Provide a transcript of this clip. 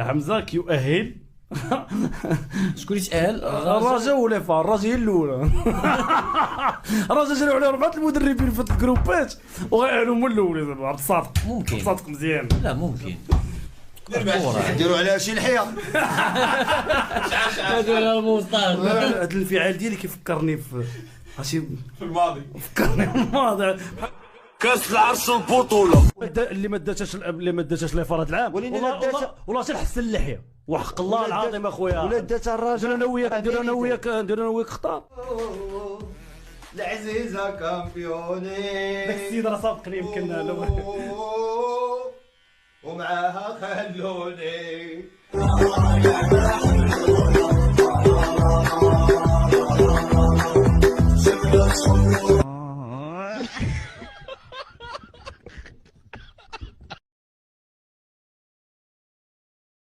حمزه كيؤهل. شكون يتأهل؟ الرجاء ولا فا الرجاء هي الاولى. الرجاء جراو عليه 4 المدربين في الجروبات وغيعلوا من الاول زعما عبد الصادق. ممكن صادق مزيان. لا ممكن نديروا عليها شي لحيه. هذا المستعد. هذا الانفعال ديالي كيفكرني في هادشي في الماضي. فكرني في الماضي. كاس العرش البطولة اللي ما داتش لي فرات العام والله شي نحسن اللحيه وحق الله العظيم اخويا. ولا داتها الراجل. ندير انا وياك خطاب. العزيزه كامبيوني. داك السيد راه سابقني يمكن ومعاها خلوني.